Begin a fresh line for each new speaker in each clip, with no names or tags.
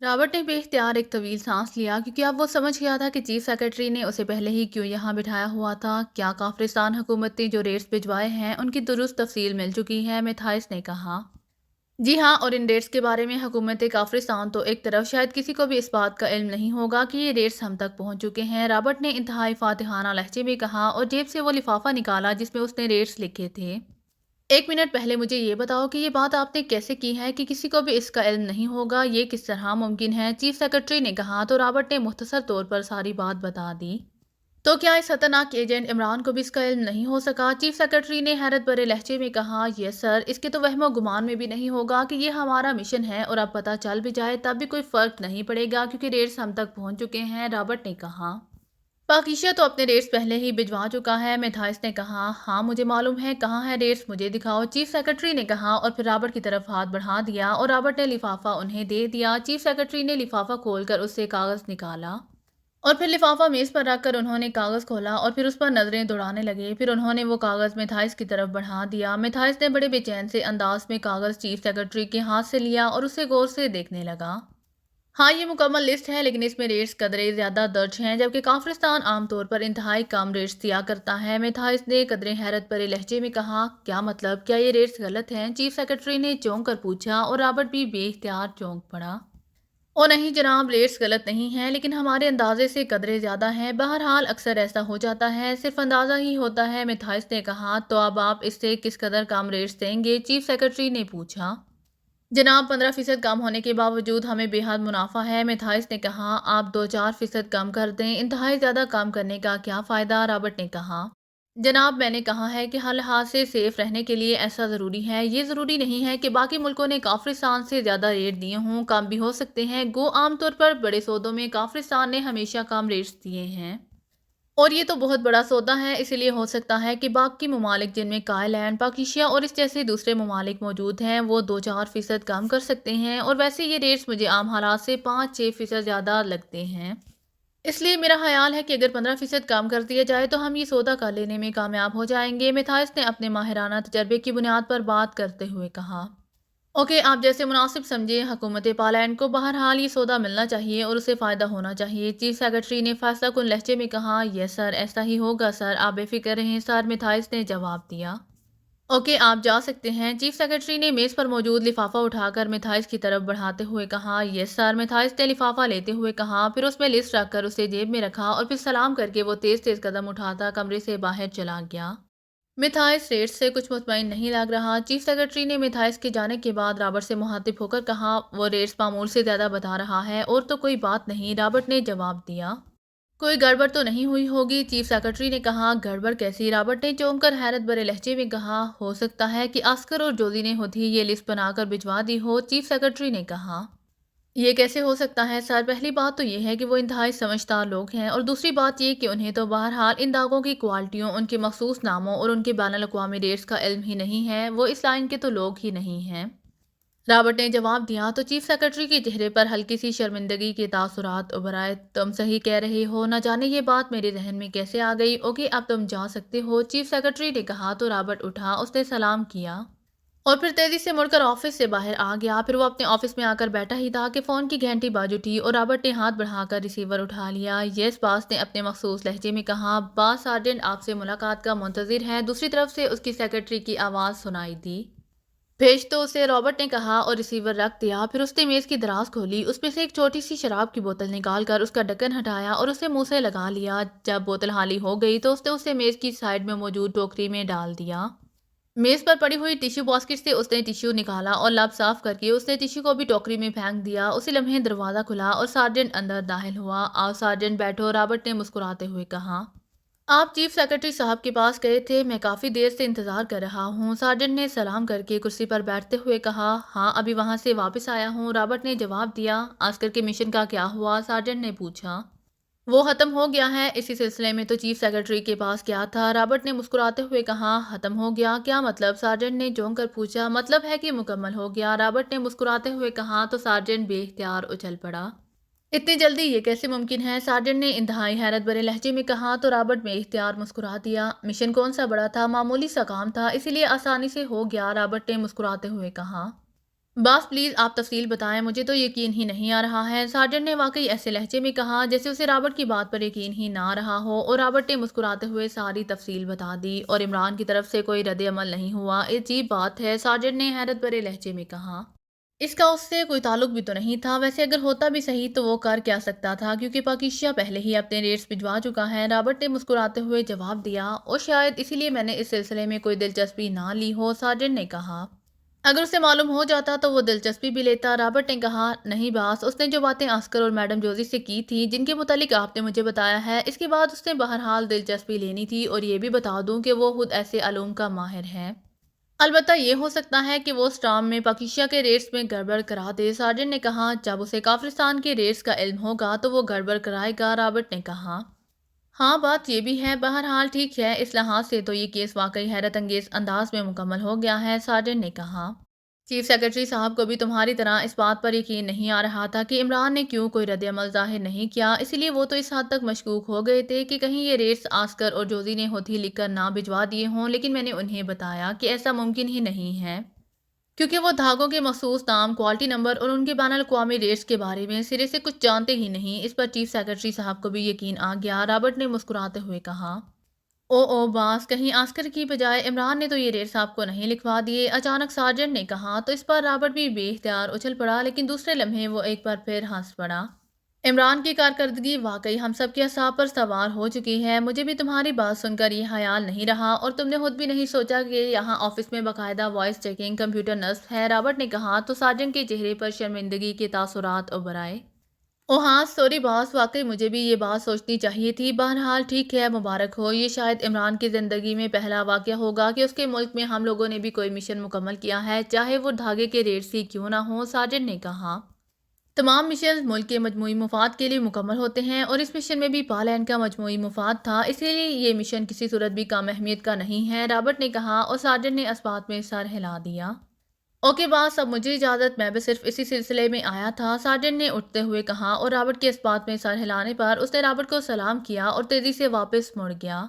Robert ने बेख्तियार एक तवील सांस लिया क्योंकि अब वो समझ गया था कि चीफ सेक्रेटरी ने उसे पहले ही क्यों यहाँ बिठाया हुआ था। क्या काफिस्तान हुकूमत ने जो रेट्स भिजवाए हैं उनकी दुरुस्त तफसील मिल चुकी है, मिथाइस ने कहा। जी हाँ, और इन रेट्स के बारे में हुकूमत काफिस्तान तो एक तरफ शायद किसी को भी इस बात का इल्म नहीं होगा कि ये रेट्स हम तक पहुँच चुके हैं, रॉबर्ट ने इंतहाई फातिहाना लहजे में कहा और जेब से वो लिफाफा निकाला जिसमें उसने रेट्स लिखे थे। एक मिनट पहले मुझे ये बताओ कि ये बात आपने कैसे की है कि किसी को भी इसका इल्म नहीं होगा, ये किस तरह मुमकिन है? चीफ सेक्रेटरी ने कहा तो रॉबर्ट ने मुख्तसर तौर पर सारी बात बता दी। तो क्या इस खतरनाक एजेंट इमरान को भी इसका इल्म नहीं हो सका? चीफ सेक्रेटरी ने हैरत भरे लहजे में कहा, यस सर, इसके तो वहमो गुमान में भी नहीं होगा कि ये हमारा मिशन है और अब पता चल भी जाए तब भी कोई फर्क नहीं पड़ेगा क्योंकि रेट्स हम तक पहुंच चुके हैं, रॉबर्ट ने कहा। पाकिस्तान तो अपने रेट्स पहले ही भिजवा चुका है, मिथाइस ने कहा। हाँ मुझे मालूम है, कहाँ है रेट्स, मुझे दिखाओ, चीफ सेक्रेटरी ने कहा और फिर रॉबर्ट की तरफ हाथ बढ़ा दिया और रॉबर्ट ने लिफाफा उन्हें दे दिया। चीफ सेक्रेटरी ने लिफाफा खोलकर उससे कागज़ निकाला और फिर लिफाफा मेज़ पर रखकर उन्होंने कागज़ खोला और फिर उस पर नज़रें दौड़ाने लगे। फिर उन्होंने वो कागज़ मिथाइस की तरफ बढ़ा दिया। मिथाइस ने बड़े बेचैन से अंदाज में कागज़ चीफ सेक्रेटरी के हाथ से लिया और उसे गौर से देखने लगा। हाँ, ये मुकम्मल लिस्ट है लेकिन इसमें रेट्स कदरे ज़्यादा दर्ज हैं जबकि काफिस्तान आमतौर पर इंतहाई कम रेट्स दिया करता है, मिथाइस ने कदरे हैरत भरे लहजे में कहा। क्या मतलब, क्या ये रेट्स गलत हैं? चीफ सेक्रेटरी ने चौंक कर पूछा और रॉबर्ट भी बेख्तियार चौंक पड़ा। ओ नहीं जनाब, रेट्स गलत नहीं हैं लेकिन हमारे अंदाजे से कदरे ज़्यादा हैं। बहरहाल अक्सर ऐसा हो जाता है, सिर्फ अंदाज़ा ही होता है, मिथाइस ने कहा। तो अब आप इससे किस कदर कम रेट्स देंगे? चीफ सेक्रेटरी ने पूछा। जनाब 15% कम होने के बावजूद हमें बेहद मुनाफा है, मिथाइस ने कहा। आप 2-4% कम कर दें, इंतहाई ज़्यादा कम करने का क्या फ़ायदा? रॉबर्ट ने कहा। जनाब मैंने कहा है कि हर लिहाज से सेफ रहने के लिए ऐसा ज़रूरी है। ये ज़रूरी नहीं है कि बाकी मुल्कों ने काफिस्तान से ज़्यादा रेट दिए हों, कम भी हो सकते हैं। गो आमतौर पर बड़े सौदों में काफिस्तान ने हमेशा कम रेट्स दिए हैं और ये तो बहुत बड़ा सौदा है, इसीलिए हो सकता है कि बाकी ममालिक जिनमें कायलैंड, पाकिस्तान और इस जैसे दूसरे ममालिक मौजूद हैं वो 2-4% कम कर सकते हैं और वैसे ये रेट्स मुझे आम हालात से 5-6% ज़्यादा लगते हैं। इसलिए मेरा ख्याल है कि अगर 15% कम कर दिया जाए तो हम ये सौदा कर लेने में कामयाब हो जाएंगे, मिथाइस ने अपने माहिराना तजर्बे की बुनियाद पर बात करते हुए कहा। ओके, आप जैसे मुनासिब समझे, हुकूमत पालैंड को बहरहाल ये सौदा मिलना चाहिए और उसे फ़ायदा होना चाहिए, चीफ सेक्रेटरी ने फैसला कुन लहजे में कहा। यस सर, ऐसा ही होगा सर, आप बेफिक्र रहें सर, मिथाइस ने जवाब दिया। ओके, आप जा सकते हैं, चीफ सेक्रेटरी ने मेज़ पर मौजूद लिफाफा उठाकर मिथाइस की तरफ बढ़ाते हुए कहा। यस सर, मिथाइस ने लिफाफा लेते हुए कहा, फिर उसमें लिस्ट रखकर उसे जेब में रखा और फिर सलाम करके वो तेज़ तेज़ कदम उठाता कमरे से बाहर चला गया। मिथाइस रेट्स से कुछ मुतमईन नहीं लग रहा। चीफ सेक्रेटरी ने मिथाइस के जाने के बाद रॉबर्ट से मुखातिब होकर कहा, वो रेट्स मामूल से ज़्यादा बता रहा है और तो कोई बात नहीं, रॉबर्ट ने जवाब दिया। कोई गड़बड़ तो नहीं हुई होगी? चीफ सेक्रेटरी ने कहा। गड़बड़ कैसी? रॉबर्ट ने चौंक कर हैरत भरे लहजे में कहा। हो सकता है कि आस्कर और जोली ने खुद ही ये लिस्ट बनाकर भिजवा दी हो, चीफ सेक्रेटरी ने कहा। ये कैसे हो सकता है सर? पहली बात तो ये है कि वो इंतहाई समझदार लोग हैं और दूसरी बात ये कि उन्हें तो बहरहाल इन दागों की क्वालिटियों, उनके मखसूस नामों और उनके बैनुल अक़वामी रेट्स का इल्म ही नहीं है। वो इस लाइन के तो लोग ही नहीं हैं, रॉबर्ट ने जवाब दिया। तो चीफ सेक्रेटरी के चेहरे पर हल्की सी शर्मिंदगी के तासुरात उभर आए। तुम सही कह रहे हो, न जाने ये बात मेरे जहन में कैसे आ गई। ओके, अब तुम जा सकते हो, चीफ सेक्रेटरी ने कहा। तो रॉबर्ट उठा, उसने सलाम किया और फिर तेजी से मुड़कर ऑफिस से बाहर आ गया। फिर वो अपने ऑफिस में आकर बैठा ही था कि फ़ोन की घंटी बाज उठी और रॉबर्ट ने हाथ बढ़ाकर रिसीवर उठा लिया। यस बास ने अपने मखसूस लहजे में कहा। बास सार्जेंट आपसे मुलाकात का मुंतजिर है। दूसरी तरफ से उसकी सेक्रेटरी की आवाज़ सुनाई दी। भेज तो उसे, रॉबर्ट ने कहा और रिसीवर रख दिया। फिर उसने मेज़ की दराज खोली, उसमें से एक छोटी सी शराब की बोतल निकाल कर उसका ढक्कन हटाया और उसे मुंह से लगा लिया। जब बोतल खाली हो गई तो उसने उसे मेज़ की साइड में मौजूद टोकरी में डाल दिया। मेज़ पर पड़ी हुई टिश्यू बास्केट से उसने टिश्यू निकाला और लब साफ करके उसने टिश्यू को भी टोकरी में फेंक दिया। उसी लम्हे दरवाज़ा खुला और सार्जेंट अंदर दाखिल हुआ। आओ सार्जेंट बैठो, रॉबर्ट ने मुस्कुराते हुए कहा। आप चीफ सेक्रेटरी साहब के पास गए थे? मैं काफ़ी देर से इंतज़ार कर रहा हूँ, सार्जेंट ने सलाम करके कुर्सी पर बैठते हुए कहा। हाँ, अभी वहाँ से वापस आया हूँ, रॉबर्ट ने जवाब दिया। आस्कर के मिशन का क्या हुआ? सार्जेंट ने पूछा। वो ख़त्म हो गया है। इसी सिलसिले में तो चीफ सेक्रेटरी के पास गया था, रॉबर्ट ने मुस्कुराते हुए कहा। ख़त्म हो गया? क्या मतलब? सार्जेंट ने चौंक कर पूछा। मतलब है कि मुकम्मल हो गया, रॉबर्ट ने मुस्कुराते हुए कहा। तो सार्जेंट बेख्तियार उछल पड़ा। इतनी जल्दी ये कैसे मुमकिन है? सार्जेंट ने इंतहाई हैरत भरे लहजे में कहा। तो रॉबर्ट बेख्तियार मुस्कुरा दिया। मिशन कौन सा बड़ा था? मामूली सा काम था, इसीलिए आसानी से हो गया, रॉबर्ट ने मुस्कुराते हुए कहा। باس پلیز آپ تفصیل بتائیں، مجھے تو یقین ہی نہیں آ رہا ہے۔ سارجن نے واقعی ایسے لہجے میں کہا جیسے اسے رابرٹ کی بات پر یقین ہی نہ آ رہا ہو، اور رابرٹ نے مسکراتے ہوئے ساری تفصیل بتا دی اور عمران کی طرف سے کوئی رد عمل نہیں ہوا۔ عجیب بات ہے، سارجن نے حیرت بھرے لہجے میں کہا۔ اس کا اس سے کوئی تعلق بھی تو نہیں تھا، ویسے اگر ہوتا بھی صحیح تو وہ کر کیا سکتا تھا، کیونکہ پاکیزہ پہلے ہی اپنے ریٹس بھجوا چکا ہے، رابرٹ نے مسکراتے ہوئے جواب دیا، اور شاید اسی لیے میں نے اس سلسلے میں کوئی دلچسپی نہ لی ہو، سارجن نے کہا۔ اگر اسے معلوم ہو جاتا تو وہ دلچسپی بھی لیتا، رابرٹ نے کہا۔ نہیں باس، اس نے جو باتیں آسکر اور میڈم جوزی سے کی تھی، جن کے متعلق آپ نے مجھے بتایا ہے، اس کے بعد اس نے بہرحال دلچسپی لینی تھی، اور یہ بھی بتا دوں کہ وہ خود ایسے علوم کا ماہر ہے۔ البتہ یہ ہو سکتا ہے کہ وہ اسٹام میں پاکیزہ کے ریٹس میں گڑبڑ کرا دے، سارجن نے کہا۔ جب اسے کافرستان کے ریٹس کا علم ہوگا تو وہ گڑبڑ کرائے گا، رابرٹ نے کہا۔ ہاں بات یہ بھی ہے، بہرحال ٹھیک ہے، اس لحاظ سے تو یہ کیس واقعی حیرت انگیز انداز میں مکمل ہو گیا ہے، سارجن نے کہا۔ چیف سیکرٹری صاحب کو بھی تمہاری طرح اس بات پر یقین نہیں آ رہا تھا کہ عمران نے کیوں کوئی رد عمل ظاہر نہیں کیا، اسی لیے وہ تو اس حد تک مشکوک ہو گئے تھے کہ کہیں یہ ریٹس آسکر اور جوزی نے خود ہی لکھ کر نہ بھجوا دیے ہوں، لیکن میں نے انہیں بتایا کہ ایسا ممکن ہی نہیں ہے، کیونکہ وہ دھاگوں کے مخصوص نام، کوالٹی نمبر اور ان کے بین الاقوامی ریٹس کے بارے میں سرے سے کچھ جانتے ہی نہیں۔ اس پر چیف سیکرٹری صاحب کو بھی یقین آ گیا، رابرٹ نے مسکراتے ہوئے کہا۔ او باس، کہیں آسکر کی بجائے عمران نے تو یہ ریٹس آپ کو نہیں لکھوا دیے، اچانک سارجنٹ نے کہا، تو اس پر رابرٹ بھی بے اختیار اچھل پڑا، لیکن دوسرے لمحے وہ ایک بار پھر ہنس پڑا۔ عمران کی کارکردگی واقعی ہم سب کے اعصاب پر سوار ہو چکی ہے، مجھے بھی تمہاری بات سن کر یہ خیال نہیں رہا، اور تم نے خود بھی نہیں سوچا کہ یہاں آفس میں باقاعدہ وائس چیکنگ کمپیوٹر نصب ہے، رابرٹ نے کہا، تو سارجنٹ کے چہرے پر شرمندگی کے تاثرات ابھر آئے۔ اوہ ہاں سوری باس، واقعی مجھے بھی یہ بات سوچنی چاہیے تھی، بہرحال ٹھیک ہے، مبارک ہو، یہ شاید عمران کی زندگی میں پہلا واقعہ ہوگا کہ اس کے ملک میں ہم لوگوں نے بھی کوئی مشن مکمل کیا ہے، چاہے وہ دھاگے کے ریٹس ہی کیوں نہ ہوں، سارجن نے کہا۔ تمام مشنز ملک کے مجموعی مفاد کے لیے مکمل ہوتے ہیں، اور اس مشن میں بھی پالینڈ کا مجموعی مفاد تھا، اسی لیے یہ مشن کسی صورت بھی کم اہمیت کا نہیں ہے، رابرٹ نے کہا، اور سارجن نے اس بات میں سر ہلا دیا۔ اوکے باس، اب مجھے اجازت، میں بھی صرف اسی سلسلے میں آیا تھا، سارجن نے اٹھتے ہوئے کہا، اور رابرٹ کے اس بات میں سر ہلانے پر اس نے رابرٹ کو سلام کیا اور تیزی سے واپس مڑ گیا۔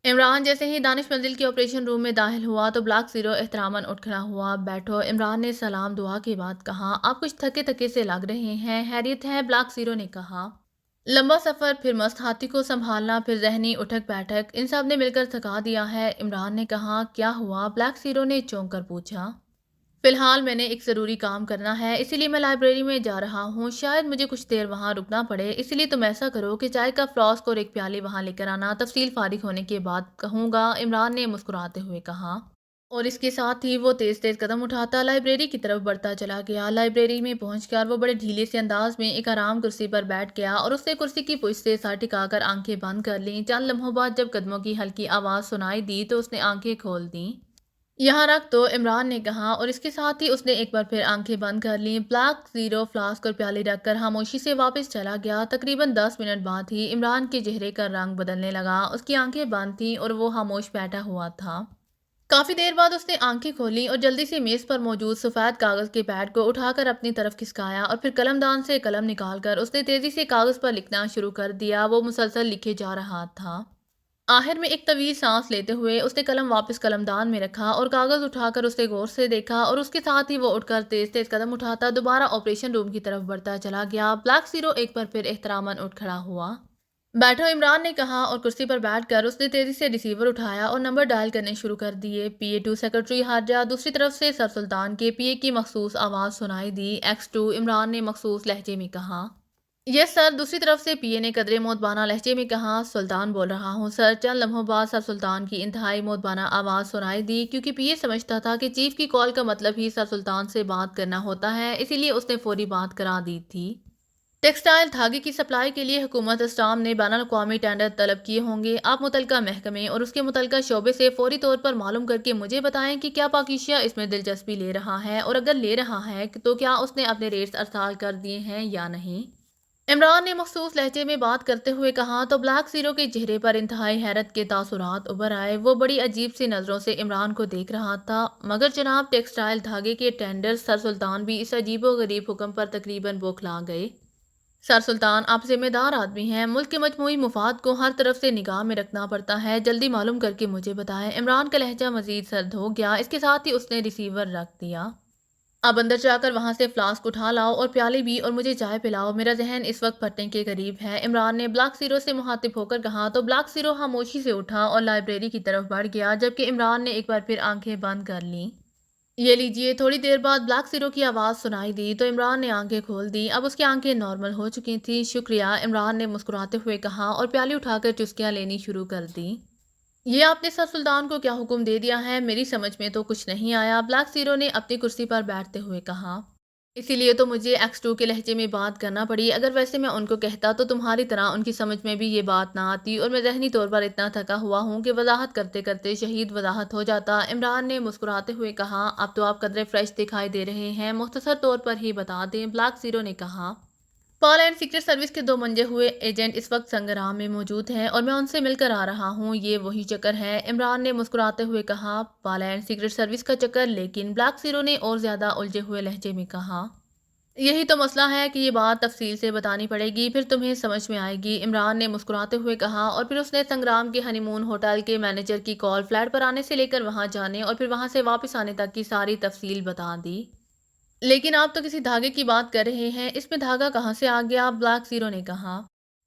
عمران جیسے ہی دانش منزل کے آپریشن روم میں داخل ہوا تو بلاک زیرو احتراماً اٹھ کھڑا ہوا۔ بیٹھو، عمران نے سلام دعا کے بعد کہا۔ آپ کچھ تھکے تھکے سے لگ رہے ہیں، خیریت ہے؟ بلاک زیرو نے کہا۔ لمبا سفر، پھر مست ہاتھی کو سنبھالنا، پھر ذہنی اٹھک بیٹھک، ان سب نے مل کر تھکا دیا ہے، عمران نے کہا۔ کیا ہوا؟ بلاک زیرو نے چونک کر پوچھا۔ فی الحال میں نے ایک ضروری کام کرنا ہے، اسی لیے میں لائبریری میں جا رہا ہوں، شاید مجھے کچھ دیر وہاں رکنا پڑے، اسی لیے تم ایسا کرو کہ چائے کا فلاسک اور ایک پیالی وہاں لے کر آنا، تفصیل فارغ ہونے کے بعد کہوں گا، عمران نے مسکراتے ہوئے کہا۔ اور اس کے ساتھ ہی وہ تیز تیز قدم اٹھاتا لائبریری کی طرف بڑھتا چلا گیا۔ لائبریری میں پہنچ کر وہ بڑے ڈھیلے سے انداز میں ایک آرام کرسی پر بیٹھ گیا، اور اس نے کرسی کی پشت سے سر ٹکا کر آنکھیں بند کر لیں۔ چند لمحوں بعد جب قدموں کی ہلکی آواز سنائی دی تو اس نے آنکھیں کھول دیں۔ یہاں رکھ دو، عمران نے کہا، اور اس کے ساتھ ہی اس نے ایک بار پھر آنکھیں بند کر لیں۔ بلاک زیرو فلاسک اور پیالی رکھ کر خاموشی سے واپس چلا گیا۔ تقریباً 10 منٹ بعد ہی عمران کے چہرے کا رنگ بدلنے لگا، اس کی آنکھیں بند تھیں اور وہ خاموش بیٹھا ہوا تھا۔ کافی دیر بعد اس نے آنکھیں کھولیں اور جلدی سے میز پر موجود سفید کاغذ کے پیڈ کو اٹھا کر اپنی طرف کھسکایا، اور پھر قلم دان سے قلم نکال کر اس نے تیزی سے کاغذ پر لکھنا شروع کر دیا۔ وہ مسلسل لکھے جا رہا تھا۔ آخر میں ایک طویل سانس لیتے ہوئے اس نے قلم واپس قلم دان میں رکھا اور کاغذ اٹھا کر اسے غور سے دیکھا، اور اس کے ساتھ ہی وہ اٹھ کر تیز تیز قدم اٹھاتا دوبارہ آپریشن روم کی طرف بڑھتا چلا گیا۔ بلاک زیرو ایک بار پھر احتراماً اٹھ کھڑا ہوا۔ بیٹھو، عمران نے کہا، اور کرسی پر بیٹھ کر اس نے تیزی سے ریسیور اٹھایا اور نمبر ڈائل کرنے شروع کر دیے۔ PA2 سیکرٹری خارجہ، دوسری طرف سے سر سلطان کے PA کی مخصوص آواز سنائی دی۔ X2، عمران نے مخصوص لہجے میں کہا۔ یس سر، دوسری طرف سے PA نے قدرے مودبانہ لہجے میں کہا۔ سلطان بول رہا ہوں سر۔ چند لمحوں بعد سر سلطان کی انتہائی مودبانہ آواز سنائی دی، کیونکہ PA سمجھتا تھا کہ چیف کی کال کا مطلب ہی سر سلطان سے بات کرنا ہوتا ہے، اسی لیے اس نے فوری بات کرا دی تھی۔ ٹیکسٹائل دھاگے کی سپلائی کے لیے حکومت اسٹام نے بین الاقوامی ٹینڈر طلب کیے ہوں گے، آپ متعلقہ محکمے اور اس کے متعلقہ شعبے سے فوری طور پر معلوم کر کے مجھے بتائیں کہ کیا پاکیزہ اس میں دلچسپی لے رہا ہے، اور اگر لے رہا ہے تو کیا اس نے اپنے ریٹس ارسال کر دیے ہیں یا نہیں۔ عمران نے مخصوص لہجے میں بات کرتے ہوئے کہا، تو بلاک زیرو کے چہرے پر انتہائی حیرت کے تاثرات ابھر آئے، وہ بڑی عجیب سی نظروں سے عمران کو دیکھ رہا تھا۔ مگر جناب، ٹیکسٹائل دھاگے کے ٹینڈر، سر سلطان بھی اس عجیب و غریب حکم پر تقریباً بوکھلا گئے۔ سر سلطان، آپ ذمہ دار آدمی ہیں، ملک کے مجموعی مفاد کو ہر طرف سے نگاہ میں رکھنا پڑتا ہے، جلدی معلوم کر کے مجھے بتائیں۔ عمران کا لہجہ مزید سرد ہو گیا، اس کے ساتھ ہی اس نے ریسیور رکھ دیا۔ आप अंदर जाकर वहां से फ्लास्क उठा लाओ और प्याली भी, और मुझे चाय पिलाओ, मेरा जहन इस वक्त फटने के करीब है। इमरान ने ब्लैक सीरो से मुखातिब होकर कहा। तो ब्लैक सीरो खामोशी से उठा और लाइब्रेरी की तरफ बढ़ गया, जबकि इमरान ने एक बार फिर आंखें बंद कर लीं। ये लीजिए। थोड़ी देर बाद ब्लैक सीरो की आवाज़ सुनाई दी तो इमरान ने आंखें खोल दी। अब उसकी आंखें नॉर्मल हो चुकी थीं। शुक्रिया, इमरान ने मुस्कुराते हुए कहा और प्याली उठाकर चुस्कियां लेनी शुरू कर दी। ये आपने सर सुल्तान को क्या हुक्म दे दिया है? मेरी समझ में तो कुछ नहीं आया, ब्लैक सीरो ने अपनी कुर्सी पर बैठते हुए कहा। इसीलिए तो मुझे एक्स2 के लहजे में बात करना पड़ी। अगर वैसे मैं उनको कहता तो तुम्हारी तरह उनकी समझ में भी ये बात ना आती, और मैं ज़हनी तौर पर इतना थका हुआ हूँ कि वजाहत करते करते शहीद वजाहत हो जाता। इमरान ने मुस्कुराते हुए कहा। अब तो आप कदरे फ्रेश दिखाई दे रहे हैं, मुख्तसर तौर पर ही बता दें, ब्लैक सीरो ने कहा। पॉल एंड सीक्रेट सर्विस के 2 मंजे हुए एजेंट इस वक्त संग्राम में मौजूद हैं और मैं उनसे मिलकर आ रहा हूँ। ये वही चक्कर है, इमरान ने मुस्कुराते हुए कहा। पॉल एंड सीक्रेट सर्विस का चक्कर? लेकिन ब्लैक सीरो ने और ज़्यादा उलझे हुए लहजे में कहा। यही तो मसला है कि ये बात तफसील से बतानी पड़ेगी, फिर तुम्हें समझ में आएगी, इमरान ने मुस्कुराते हुए कहा। और फिर उसने संग्राम के हनीमून होटल के मैनेजर की कॉल, फ्लैट पर आने से लेकर वहां जाने और फिर वहां से वापस आने तक की सारी तफसील बता दी। लेकिन आप तो किसी धागे की बात कर रहे हैं, इसमें धागा कहाँ से आ गया? ब्लैक जीरो ने कहा।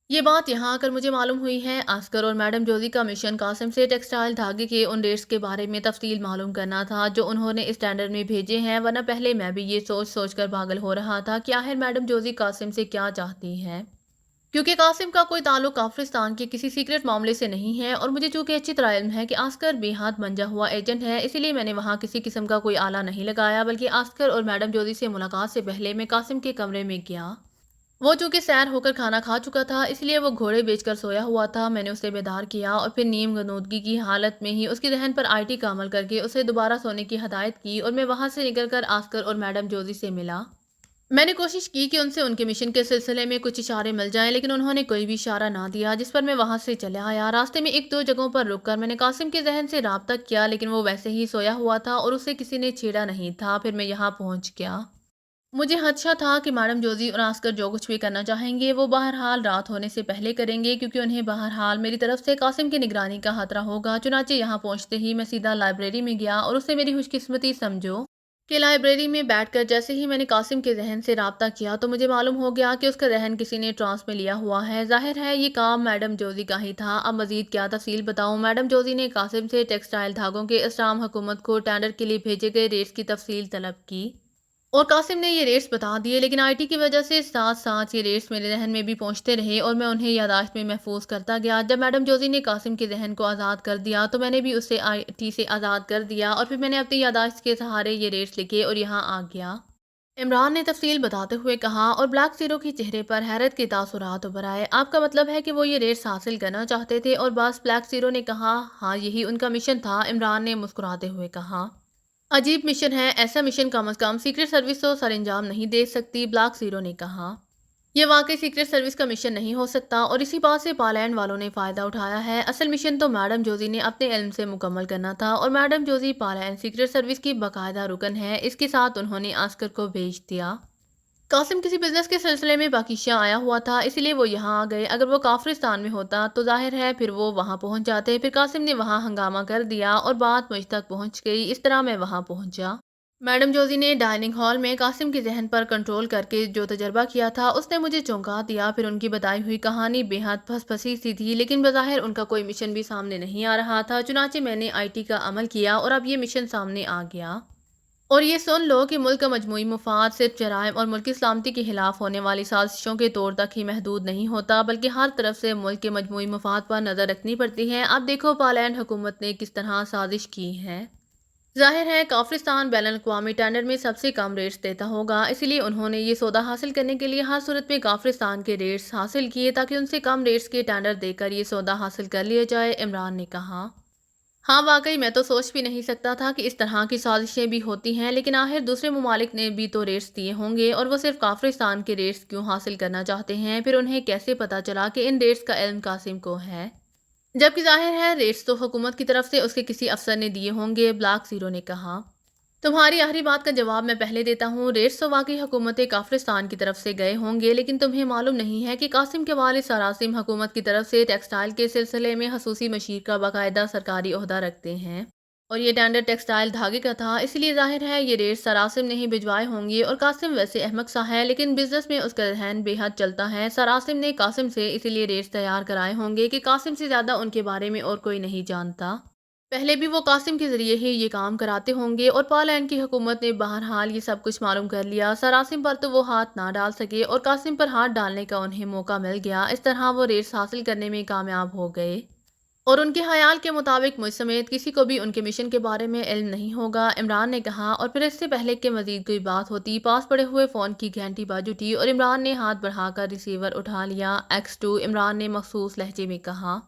ये बात यहाँ आकर मुझे मालूम हुई है। आस्कर और मैडम जोजी का मिशन कासिम से टेक्सटाइल धागे के उन रेट्स के बारे में तफसील मालूम करना था जो उन्होंने स्टैंडर्ड में भेजे हैं, वरना पहले मैं भी ये सोच सोच कर पागल हो रहा था कि आखिर मैडम जोजी कासिम से क्या चाहती है, क्योंकि कासिम का कोई ताल्लुक काफरिस्तान के किसी सीक्रेट मामले से नहीं है। और मुझे चूंकि अच्छी तरह इल्म है कि आस्कर बेहाथ मंजा हुआ एजेंट है, इसीलिए मैंने वहाँ किसी किस्म का कोई आला नहीं लगाया, बल्कि आस्कर और मैडम जोजी से मुलाकात से पहले मैं कासिम के कमरे में गया। वो चूंकि सैर होकर खाना खा चुका था, इसलिए वो घोड़े बेचकर सोया हुआ था। मैंने उसे बेदार किया और फिर नीम गनूदगी की हालत में ही उसके जहन पर आईटी का अमल करके उसे दोबारा सोने की हदायत की, और मैं वहां से निकलकर आस्कर और मैडम जोजी से मिला। मैंने कोशिश की कि उनसे उनके मिशन के सिलसिले में कुछ इशारे मिल जाएं, लेकिन उन्होंने कोई भी इशारा ना दिया, जिस पर मैं वहां से चला आया। रास्ते में 1-2 जगहों पर रुककर मैंने कासिम के जहन से राब्ता किया, लेकिन वो वैसे ही सोया हुआ था और उसे किसी ने छेड़ा नहीं था। फिर मैं यहाँ पहुंच गया। मुझे खदशा था कि मैडम जोजी और आस्कर जो कुछ भी करना चाहेंगे वो बहरहाल रात होने से पहले करेंगे, क्योंकि उन्हें बहरहाल मेरी तरफ से कासिम की निगरानी का खतरा होगा। चुनाचे यहाँ पहुँचते ही मैं सीधा लाइब्रेरी में गया, और उससे मेरी खुशकिस्मती समझो कि लाइब्रेरी में बैठकर जैसे ही मैंने कासिम के जहन से राब्ता किया तो मुझे मालूम हो गया कि उसका जहन किसी ने ट्रांस में लिया हुआ है। जाहिर है ये काम मैडम जोजी का ही था। अब मजीद क्या तफसील बताऊं? मैडम जोजी ने कासिम से टेक्सटाइल धागों के इस्लाम हुकूमत को टेंडर के लिए भेजे गए रेट्स की तफसील तलब की, और कासिम ने ये रेट्स बता दिए। लेकिन आईटी की वजह से साथ साथ ये रेट्स मेरे जहन में भी पहुंचते रहे और मैं उन्हें यादाश्त में महफूज करता गया। जब मैडम जोजी ने कासिम के जहन को आज़ाद कर दिया तो मैंने भी उसे आईटी से आज़ाद कर दिया, और फिर मैंने अपनी यादाश्त के सहारे ये रेट्स लिखे और यहाँ आ गया, इमरान ने तफसील बताते हुए कहा। और ब्लैक जीरो के चेहरे पर हैरत के तासुरात उभर आए। आपका मतलब है कि वो ये रेट्स हासिल करना चाहते थे? और बस, ब्लैक जीरो ने कहा। हाँ, यही उनका मिशन था, इमरान ने मुस्कुराते हुए कहा। अजीब मिशन है, ऐसा मिशन कम अज कम सीक्रेट सर्विस तो सर अंजाम नहीं दे सकती, ब्लैक जीरो ने कहा। यह वाकई सीक्रेट सर्विस का मिशन नहीं हो सकता, और इसी बात से पालैंड वालों ने फायदा उठाया है। असल मिशन तो मैडम जोजी ने अपने इल्म से मुकम्मल करना था, और मैडम जोजी पालैंड सीक्रेट सर्विस की बाकायदा रुकन है। इसके साथ उन्होंने आस्कर को भेज दिया। कासिम किसी बिजनेस के सिलसिले में पाकिस्तान आया हुआ था, इसलिए वो यहाँ आ गए। अगर वो काफरिस्तान में होता तो जाहिर है फिर वो वहाँ पहुँच जाते। फिर कासिम ने वहाँ हंगामा कर दिया और बात मुझ तक पहुँच गई। इस तरह मैं वहाँ पहुँचा। मैडम जोजी ने डाइनिंग हॉल में कासिम के जहन पर कंट्रोल करके जो तजर्बा किया था उसने मुझे चौंका दिया। फिर उनकी बताई हुई कहानी बेहद फंसी सी थी, लेकिन बज़ाहिर उनका कोई मिशन भी सामने नहीं आ रहा था। चुनाचे मैंने आईटी का अमल किया और अब ये मिशन सामने आ गया। और ये सुन लो कि मुल्क का मजमूई मुफाद सिर्फ जराइम और मुल्क की सलामती के खिलाफ होने वाली साजिशों के तौर तक ही महदूद नहीं होता, बल्कि हर तरफ से मुल्क के मजमूई मुफाद पर नज़र रखनी पड़ती है। अब देखो पालैंड हुकूमत ने किस तरह साजिश की है। जाहिर है काफरिस्तान बैनुल अक़वामी टेंडर में सबसे कम रेट्स देता होगा, इसलिए उन्होंने ये सौदा हासिल करने के लिए हर सूरत में काफरिस्तान के रेट्स हासिल किए ताकि उनसे कम रेट्स के टेंडर देकर ये सौदा हासिल कर लिया जाए, इमरान ने कहा। हाँ, वाकई मैं तो सोच भी नहीं सकता था कि इस तरह की साजिशें भी होती हैं, लेकिन आखिर दूसरे ममालिक ने भी तो रेट्स दिए होंगे, और वो सिर्फ काफरिस्तान के रेट्स क्यों हासिल करना चाहते हैं? फिर उन्हें कैसे पता चला कि इन रेट्स का इल्म कासिम को है, जबकि जाहिर है रेट्स तो हुकूमत की तरफ से उसके किसी अफसर ने दिए होंगे, ब्लैक जीरो ने कहा। तुम्हारी आखिरी बात का जवाब मैं पहले देता हूँ। रेट्स तो वाकई हुकूमत काफरिस्तान की तरफ से गए होंगे, लेकिन तुम्हें मालूम नहीं है कि कासिम के वालिद सरासिम हुकूमत की तरफ से टेक्सटाइल के सिलसिले में खसूसी मशीर का बाकायदा सरकारी ओहदा रखते हैं, और ये टेंडर टेक्सटाइल धागे का था, इसलिए जाहिर है ये रेट सर आसिम ने ही भिजवाए होंगे। और कासिम वैसे अहमक सा है, लेकिन बिजनेस में उसका जहन बेहद चलता है। सर आसिम ने कासिम से इसीलिए रेट्स तैयार कराए होंगे कि कासिम से ज़्यादा उनके बारे में और कोई नहीं जानता। पहले भी वो कासिम के जरिए ही ये काम कराते होंगे और पोलैंड की हुकूमत ने बहरहाल ये सब कुछ मालूम कर लिया। सर आसिम पर तो वो हाथ ना डाल सके और कासिम पर हाथ डालने का उन्हें मौका मिल गया। इस तरह वो रेट्स हासिल करने में कामयाब हो गए। और उनके ख्याल के मुताबिक मुझ समेत किसी को भी उनके मिशन के बारे में इल्म नहीं होगा, इमरान ने कहा। और फिर इससे पहले कि मजीद कोई बात होती, पास पड़े हुए फ़ोन की घंटी बाज उठी और इमरान ने हाथ बढ़ाकर रिसीवर उठा लिया। X2 इमरान ने मखसूस लहजे में कहा,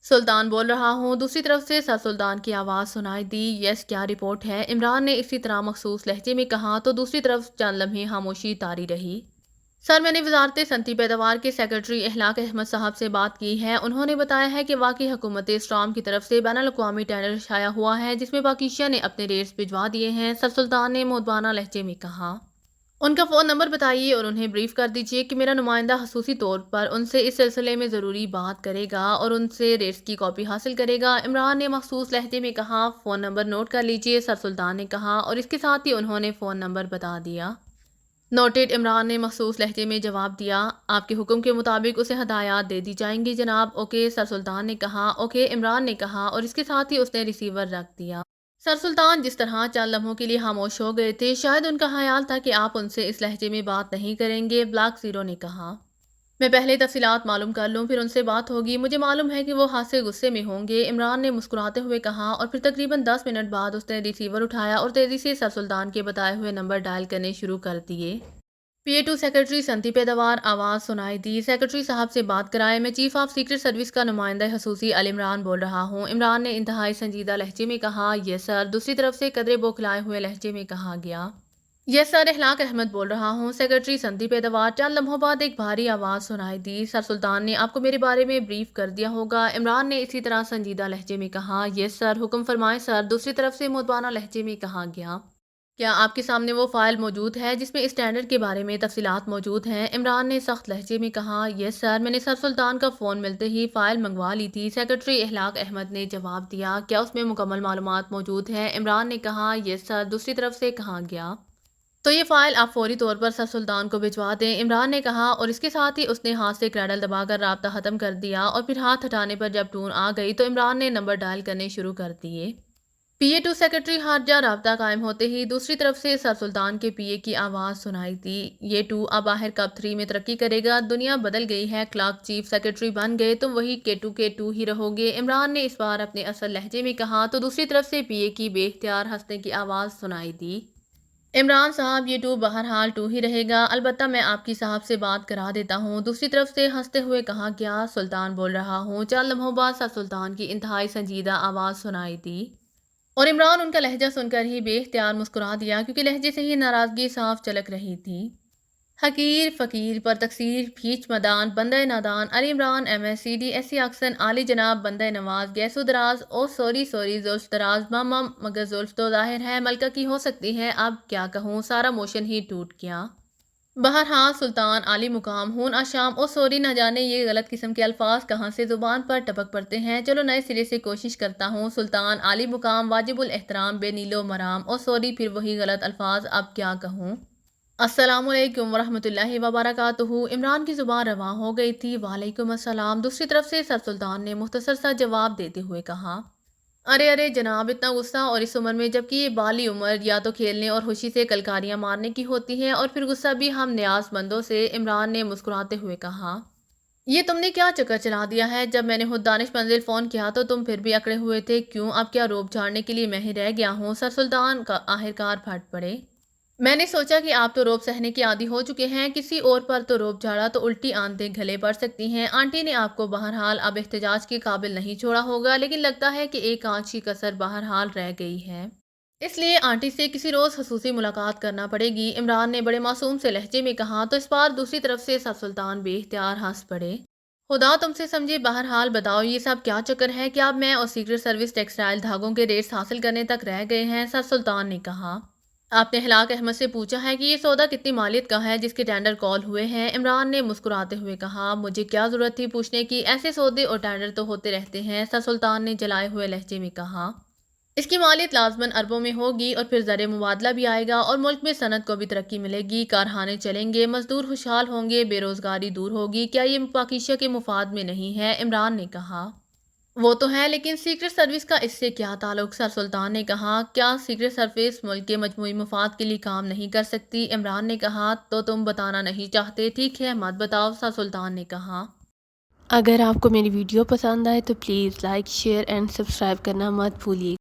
सुल्तान बोल रहा हूँ। दूसरी तरफ से सर सुल्तान की आवाज़ सुनाई दी। यस, क्या रिपोर्ट है? इमरान ने इसी तरह मखसूस लहजे में कहा। तो दूसरी तरफ चंद लम्हे खामोशी तारी रही। सर, मैंने वजारत सनती पैदावार के सेक्रेटरी इखलाक अहमद साहब से बात की है। उन्होंने बताया है कि वाकई हुकूमत इस्लाम की तरफ से बैनुल अक़वामी टेंडर छाया हुआ है, जिसमें पाकिस्तान ने अपने रेट्स भिजवा दिए हैं। सर सुल्तान ने मुदबाना लहजे में कहा, उनका फ़ोन नंबर बताइए और उन्हें ब्रीफ कर दीजिए कि मेरा नुमाइंदा खसूसी तौर पर उनसे इस सिलसिले में ज़रूरी बात करेगा और उनसे रेट्स की कॉपी हासिल करेगा। इमरान ने मखसूस लहजे में कहा, फ़ोन नंबर नोट कर लीजिए। सर सुल्तान ने कहा और इसके साथ ही उन्होंने फ़ोन नंबर बता दिया। नोटेड, इमरान ने मखसूस लहजे में जवाब दिया। आपके हुक्म के मुताबिक उसे हदायत दे दी जाएंगी जनाब। ओके, सर सुल्तान ने कहा। ओके, इमरान ने कहा और इसके साथ ही उसने रिसीवर रख दिया। सर सुल्तान जिस तरह चंद लम्हों के लिए खामोश हो गए थे, शायद उनका ख्याल था कि आप उनसे इस लहजे में बात नहीं करेंगे। ब्लैक ज़ीरो ने कहा, मैं पहले तफसीलात मालूम कर लूँ, फिर उनसे बात होगी। मुझे मालूम है कि वो हाथ से गुस्से में होंगे। इमरान ने मुस्कुराते हुए कहा और फिर तकरीबन 10 मिनट बाद उसने रिसीवर उठाया और तेज़ी से सर सुल्तान के बताए हुए नंबर डायल करने शुरू कर दिए। PA2 सेक्रेटरी संती पैदावार, आवाज़ सुनाई दी। सेक्रेटरी साहब से बात कराए, मैं चीफ ऑफ सीक्रेट सर्विस का नुमाइंदा खसूसी अल इमरान बोल रहा हूँ। इमरान ने इंतहाई संजीदा लहजे में कहा, यस सर। दूसरी तरफ से कदरे बौखलाए हुए लहजे में कहा गया, यस सर, इखलाक अहमद बोल रहा हूँ। सेक्रेटरी संती पैदावार, चंद लम्हों बाद एक भारी आवाज़ सुनाई दी, सर सुल्तान ने आपको मेरे बारे में ब्रीफ कर दिया होगा। इमरान ने इसी तरह संजीदा लहजे में कहा, यस सर, हुक्म फरमाएं सर। दूसरी तरफ से मुदबाना लहजे में कहा गया, क्या आपके सामने वो फाइल मौजूद है जिसमें इस टेंडर के बारे में तफसीलात मौजूद हैं? इमरान ने सख्त लहजे में कहा, यस सर, मैंने सर सुल्तान का फ़ोन मिलते ही फ़ाइल मंगवा ली थी। सेक्रेटरी इखलाक अहमद ने जवाब दिया, क्या उसमें मुकम्मल मालूमात मौजूद हैं? इमरान ने कहा, यस सर। दूसरी तरफ से कहा गया, तो ये फ़ाइल आप फौरी तौर पर सर सुल्तान को भिजवा दें। इमरान ने कहा और इसके साथ ही उसने हाथ से क्रैडल दबाकर राब्ता ख़त्म कर दिया और फिर हाथ हटाने पर जब टून आ गई तो इमरान ने नंबर डायल करने शुरू कर दिए। PA2 सेक्रेटरी हारजा राब्ता कायम होते ही दूसरी तरफ से सर सुल्तान के PA की आवाज़ सुनाई दी, ये 2 अब आखिर कब 3 में तरक्की करेगा? दुनिया बदल गई है, क्लार्क चीफ सेक्रेटरी बन गए, तुम वही K2 ही रहोगे। इमरान ने इस बार अपने असल लहजे में कहा। तो दूसरी तरफ से PA की बेख्तियार हंसने की आवाज़ सुनाई दी, इमरान साहब, ये 2 बहरहाल 2 ही रहेगा, अलबत्ता मैं आपकी साहब से बात करा देता हूँ। दूसरी तरफ से हंसते हुए कहा गया, सुल्तान बोल रहा हूँ। चंद लम्हों बाद सर सुल्तान की इंतहाई संजीदा आवाज़ सुनाई दी और इमरान उनका लहजा सुनकर ही बेख्तियार मुस्कुरा दिया, क्योंकि लहजे से ही नाराज़गी साफ झलक रही थी। हकीर फ़कीर पर तकसीर, फीच मदान, बंदे नादान, Ali Imran MSCD SC auction, आली जनाब, बंदे नवाज, गैसो दराज, ओ सॉरी जुल्फ दराज, मम मगर जुल्फ तो ज़ाहिर है मलका की हो सकती है। अब क्या कहूँ, सारा मोशन ही टूट गया। बहरहाल सुल्तान, आली मुकाम, हून आशाम, ओ सॉरी, न जाने ये गलत किस्म के अल्फाज कहाँ से ज़ुबान पर टपक पड़ते हैं। चलो नए सिरे से कोशिश करता हूँ। सुल्तान, आली मुकाम, वाजिबुल एहतराम, बेनीलो मराम, ओ सॉरी, फिर वही गलत अल्फाज, अब क्या कहूँ। अस्सलामुअलैकुम वरहमतुल्लाहि वबरकातुहू। इमरान की ज़ुबान रवां हो गई थी। वालेकुम अस्सलाम। दूसरी तरफ से सर सुल्तान ने मुख्तसर सा जवाब देते हुए कहा, अरे अरे जनाब, इतना गुस्सा और इस उम्र में, जबकि ये बाली उम्र या तो खेलने और खुशी से कलकारियां मारने की होती है, और फिर गुस्सा भी हम न्याज़मंदों से। इमरान ने मुस्कुराते हुए कहा, ये तुमने क्या चक्कर चला दिया है? जब मैंने खुद दानिश मंजिल फ़ोन किया तो तुम फिर भी अकड़े हुए थे। क्यों, अब क्या रोब झाड़ने के लिए मैं ही रह गया हूँ? सर सुल्तान का आखिरकार फट पड़े। मैंने सोचा कि आप तो रोब सहने के आदी हो चुके हैं, किसी और पर तो रोब झाड़ा तो उल्टी आंतें गले पड़ सकती हैं। आंटी ने आपको बहरहाल अब एहतजाज के काबिल नहीं छोड़ा होगा, लेकिन लगता है कि एक आंच की कसर बहरहाल रह गई है, इसलिए आंटी से किसी रोज़ खसूसी मुलाकात करना पड़ेगी। इमरान ने बड़े मासूम से लहजे में कहा। तो इस बार दूसरी तरफ से सर सुल्तान बेख्तियार हंस पड़े। खुदा तुमसे समझे, बहरहाल बताओ ये सब क्या चक्कर है? क्या अब मैं और सीक्रेट सर्विस टेक्सटाइल धागों के रेट्स हासिल करने तक रह गए हैं? सर सुल्तान ने कहा, आपने इखलाक अहमद से पूछा है कि ये सौदा कितनी मालियत का है जिसके टेंडर कॉल हुए हैं? इमरान ने मुस्कुराते हुए कहा, मुझे क्या ज़रूरत थी पूछने की, ऐसे सौदे और टेंडर तो होते रहते हैं। सर सुल्तान ने जलाए हुए लहजे में कहा, اس کی مالیت لازماً اربوں میں ہوگی اور پھر زر مبادلہ بھی آئے گا اور ملک میں صنعت کو بھی ترقی ملے گی، کارخانے چلیں گے، مزدور خوشحال ہوں گے، بے روزگاری دور ہوگی۔ کیا یہ پاکیزہ کے مفاد میں نہیں ہے؟ عمران نے کہا وہ تو ہے، لیکن سیکرٹ سروس کا اس سے کیا تعلق؟ سر سلطان نے کہا کیا سیکرٹ سروس ملک کے مجموعی مفاد کے لیے کام نہیں کر سکتی؟ عمران نے کہا تو تم بتانا نہیں چاہتے، ٹھیک ہے مت بتاؤ، سر سلطان نے کہا۔ اگر آپ کو میری ویڈیو پسند آئے تو please like, share and subscribe کرنا مت بھولیے۔